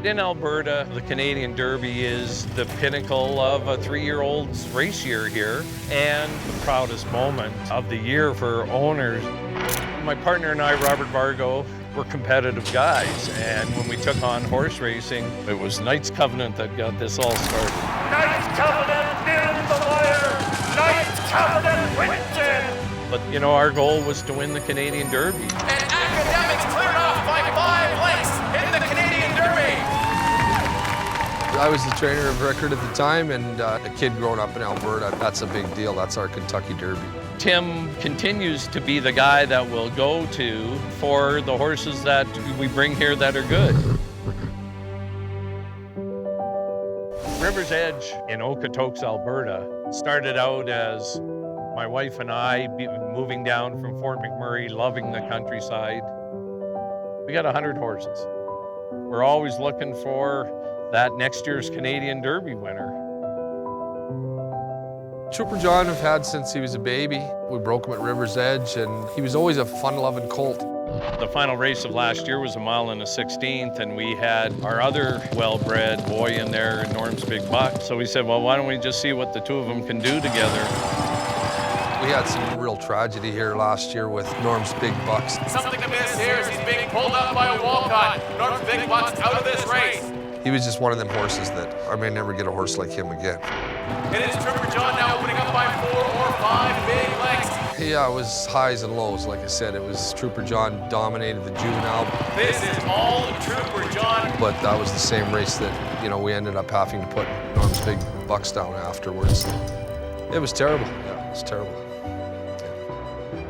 In Alberta, the Canadian Derby is the pinnacle of a 3-year-old's race year here and the proudest moment of the year for owners. My partner and I, Robert Vargo, were competitive guys, and when we took on horse racing, it was Knights Covenant that got this all started. Knights Covenant in the wire! Knights Covenant wins it! But, you know, our goal was to win the Canadian Derby. And Academics cleared off by 5 lengths in the Canadian Derby. I was the trainer of record at the time, and a kid growing up in Alberta, that's a big deal. That's our Kentucky Derby. Tim continues to be the guy that we'll go to for the horses that we bring here that are good. River's Edge in Okotoks, Alberta, started out as my wife and I moving down from Fort McMurray, loving the countryside. We got 100 horses. We're always looking for that next year's Canadian Derby winner. Trooper John I've had since he was a baby. We broke him at River's Edge, and he was always a fun-loving colt. The final race of last year was a 1.16 miles, and we had our other well-bred boy in there, Norm's Big Buck. So we said, well, why don't we just see what the two of them can do together? We had some real tragedy here last year with Norm's Big Bucks. Something to miss here is he's being pulled up by a Walcott. Norm's Big Buck's out of this race. He was just one of them horses that I may never get a horse like him again. It is Trooper John now opening up by 4 or 5 big lengths. Yeah, it was highs and lows. Like I said, it was Trooper John dominated the juvenile. This is all Trooper John. But that was the same race that, you know, we ended up having to put Norm's Big Bucks down afterwards. It was terrible. Yeah, it was terrible.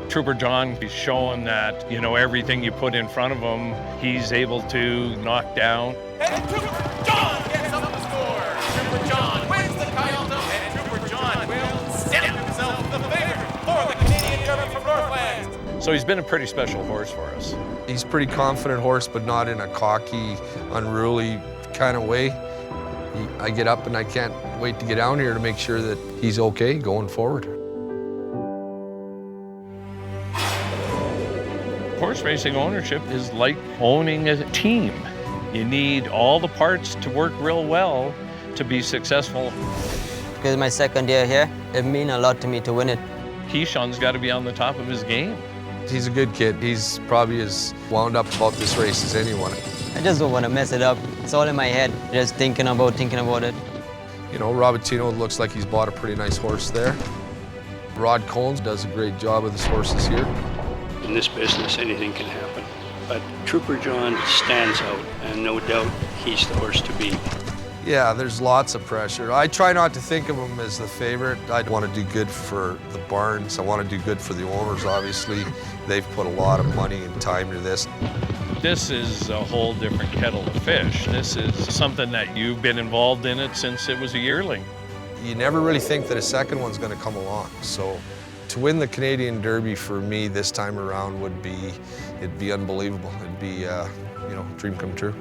Trooper John is showing that, you know, everything you put in front of him, he's able to knock down. And Trooper John gets up the score. Trooper John wins the Cayalta, and Trooper John will stamp himself the favorite for the Canadian Derby from Northland. So he's been a pretty special horse for us. He's a pretty confident horse, but not in a cocky, unruly kind of way. I get up and I can't wait to get down here to make sure that he's okay going forward. Horse racing ownership is like owning a team. You need all the parts to work real well to be successful. Because it's my second year here, it means a lot to me to win it. Keyshawn's got to be on the top of his game. He's a good kid. He's probably as wound up about this race as anyone. I just don't want to mess it up. It's all in my head, just thinking about it. You know, Robertino looks like he's bought a pretty nice horse there. Rod Combs does a great job with his horses here. In this business, anything can happen. But Trooper John stands out, and no doubt he's the horse to beat. Yeah, there's lots of pressure. I try not to think of him as the favorite. I want to do good for the barns. I want to do good for the owners, obviously. They've put a lot of money and time to this. This is a whole different kettle of fish. This is something that you've been involved in it since it was a yearling. You never really think that a second one's going to come along. So to win the Canadian Derby for me this time around it'd be unbelievable. It'd be, you know, dream come true.